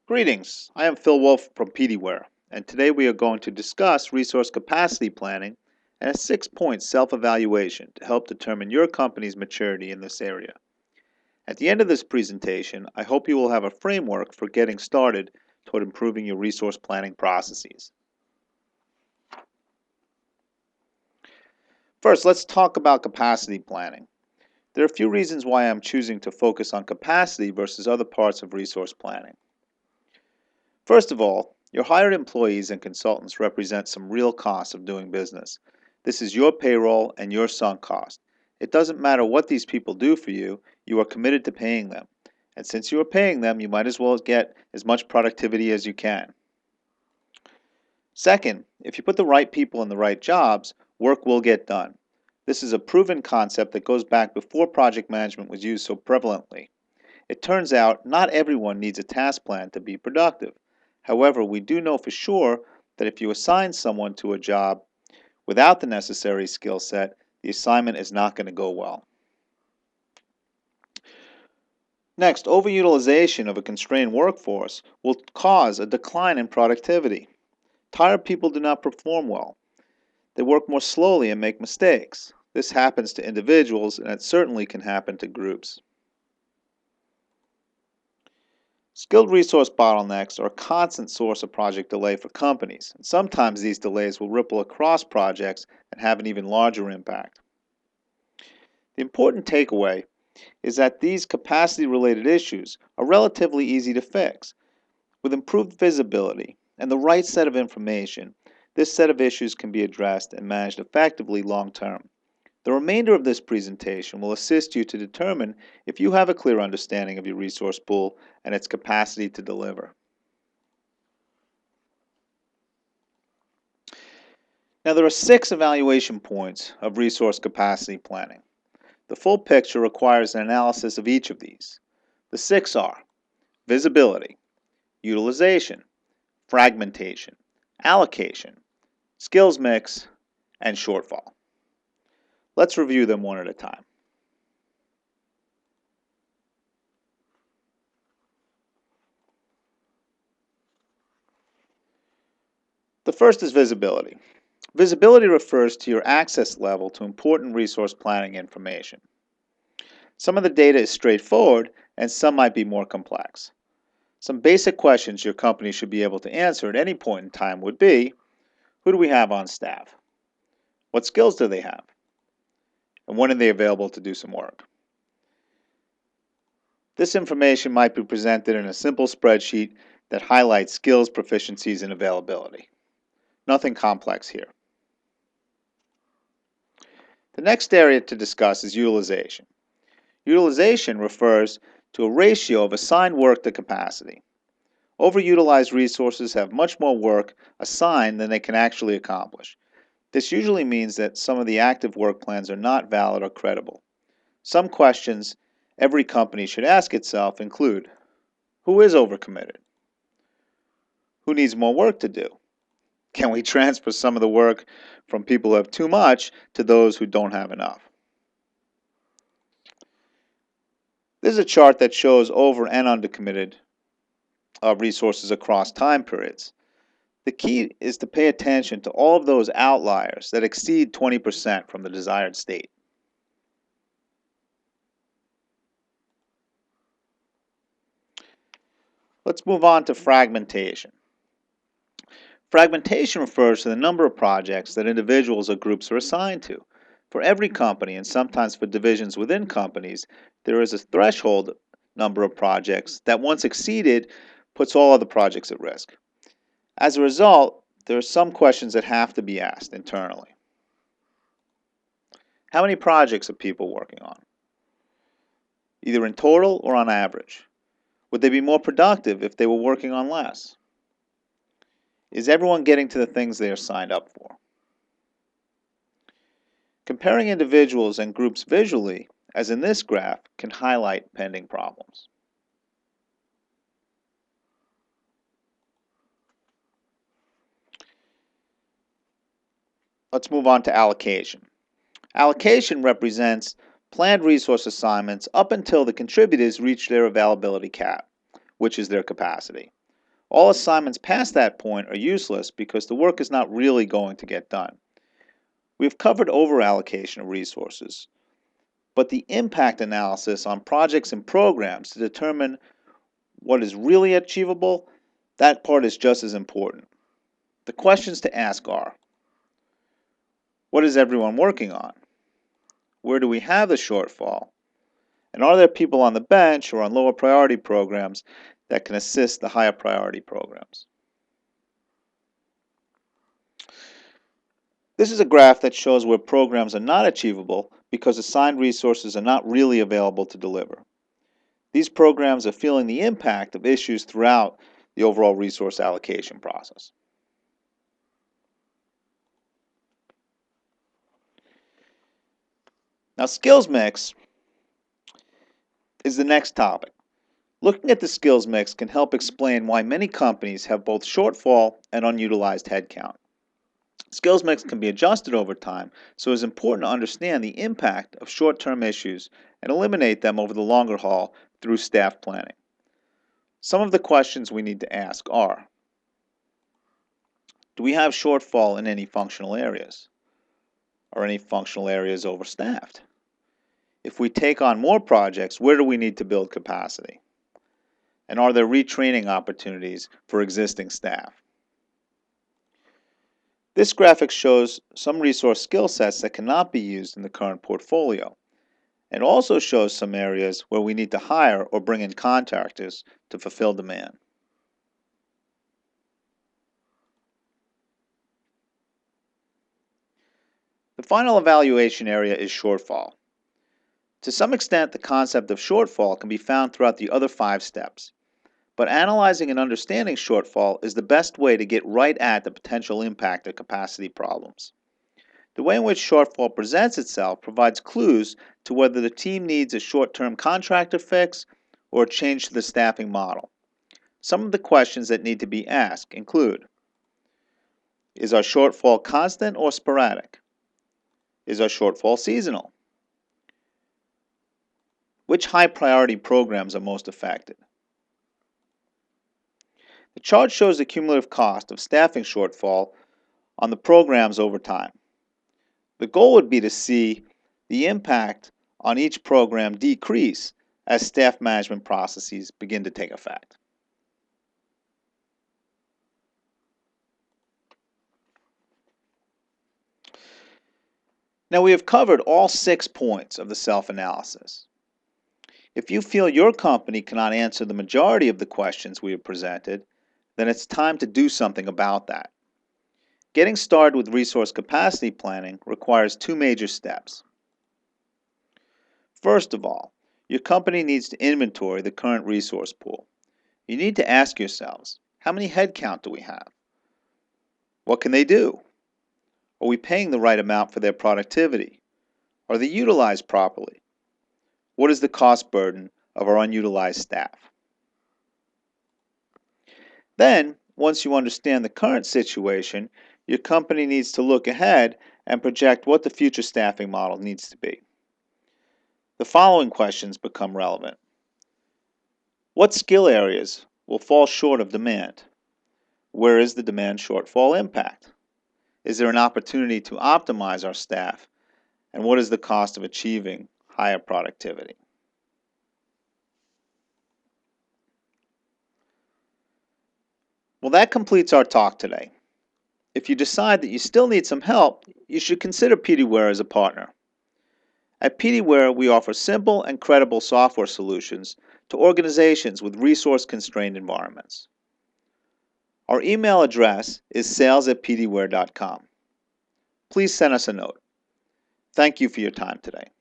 Greetings, I am Phil Wolf from PDWare, and today we are going to discuss resource capacity planning and a 6-point self-evaluation to help determine your company's maturity in this area. At the end of this presentation, I hope you will have a framework for getting started toward improving your resource planning processes. First, let's talk about capacity planning. There are a few reasons why I'm choosing to focus on capacity versus other parts of resource planning. First of all, your hired employees and consultants represent some real costs of doing business. This is your payroll and your sunk cost. It doesn't matter what these people do for you, you are committed to paying them. And since you are paying them, you might as well get as much productivity as you can. Second, if you put the right people in the right jobs, work will get done. This is a proven concept that goes back before project management was used so prevalently. It turns out not everyone needs a task plan to be productive. However, we do know for sure that if you assign someone to a job without the necessary skill set, the assignment is not going to go well. Next, overutilization of a constrained workforce will cause a decline in productivity. Tired people do not perform well. They work more slowly and make mistakes. This happens to individuals, and it certainly can happen to groups. Skilled resource bottlenecks are a constant source of project delay for companies, and sometimes these delays will ripple across projects and have an even larger impact. The important takeaway is that these capacity-related issues are relatively easy to fix. With improved visibility and the right set of information, this set of issues can be addressed and managed effectively long-term. The remainder of this presentation will assist you to determine if you have a clear understanding of your resource pool and its capacity to deliver. Now, there are 6 evaluation points of resource capacity planning. The full picture requires an analysis of each of these. The 6 are visibility, utilization, fragmentation, allocation, skills mix, and shortfall. Let's review them one at a time. The first is visibility. Visibility refers to your access level to important resource planning information. Some of the data is straightforward and some might be more complex. Some basic questions your company should be able to answer at any point in time would be, who do we have on staff? What skills do they have? And when are they available to do some work? This information might be presented in a simple spreadsheet that highlights skills, proficiencies, and availability. Nothing complex here. The next area to discuss is utilization. Utilization refers to a ratio of assigned work to capacity. Overutilized resources have much more work assigned than they can actually accomplish. This usually means that some of the active work plans are not valid or credible. Some questions every company should ask itself include, who is overcommitted? Who needs more work to do? Can we transfer some of the work from people who have too much to those who don't have enough? This is a chart that shows over and undercommitted resources across time periods. The key is to pay attention to all of those outliers that exceed 20% from the desired state. Let's move on to fragmentation. Fragmentation refers to the number of projects that individuals or groups are assigned to. For every company, and sometimes for divisions within companies, there is a threshold number of projects that, once exceeded, puts all other projects at risk. As a result, there are some questions that have to be asked internally. How many projects are people working on? Either in total or on average. Would they be more productive if they were working on less? Is everyone getting to the things they are signed up for? Comparing individuals and groups visually, as in this graph, can highlight pending problems. Let's move on to allocation. Allocation represents planned resource assignments up until the contributors reach their availability cap, which is their capacity. All assignments past that point are useless because the work is not really going to get done. We've covered over-allocation of resources, but the impact analysis on projects and programs to determine what is really achievable, that part is just as important. The questions to ask are, what is everyone working on? Where do we have the shortfall? And are there people on the bench or on lower priority programs that can assist the higher priority programs? This is a graph that shows where programs are not achievable because assigned resources are not really available to deliver. These programs are feeling the impact of issues throughout the overall resource allocation process. Now, skills mix is the next topic. Looking at the skills mix can help explain why many companies have both shortfall and unutilized headcount. Skills mix can be adjusted over time, so it's important to understand the impact of short-term issues and eliminate them over the longer haul through staff planning. Some of the questions we need to ask are, do we have shortfall in any functional areas? Are any functional areas overstaffed? If we take on more projects, where do we need to build capacity? And are there retraining opportunities for existing staff? This graphic shows some resource skill sets that cannot be used in the current portfolio. It also shows some areas where we need to hire or bring in contractors to fulfill demand. The final evaluation area is shortfall. To some extent, the concept of shortfall can be found throughout the other 5 steps. But analyzing and understanding shortfall is the best way to get right at the potential impact of capacity problems. The way in which shortfall presents itself provides clues to whether the team needs a short-term contractor fix or a change to the staffing model. Some of the questions that need to be asked include, is our shortfall constant or sporadic? Is our shortfall seasonal? Which high priority programs are most affected? The chart shows the cumulative cost of staffing shortfall on the programs over time. The goal would be to see the impact on each program decrease as staff management processes begin to take effect. Now we have covered all 6 points of the self-analysis. If you feel your company cannot answer the majority of the questions we have presented, then it's time to do something about that. Getting started with resource capacity planning requires 2 major steps. First of all, your company needs to inventory the current resource pool. You need to ask yourselves, how many headcount do we have? What can they do? Are we paying the right amount for their productivity? Are they utilized properly? What is the cost burden of our unutilized staff? Then, once you understand the current situation, your company needs to look ahead and project what the future staffing model needs to be. The following questions become relevant. What skill areas will fall short of demand? Where is the demand shortfall impact? Is there an opportunity to optimize our staff? And what is the cost of achieving higher productivity? Well, that completes our talk today. If you decide that you still need some help, you should consider PDWare as a partner. At PDWare, we offer simple and credible software solutions to organizations with resource-constrained environments. Our email address is sales@pdware.com. Please send us a note. Thank you for your time today.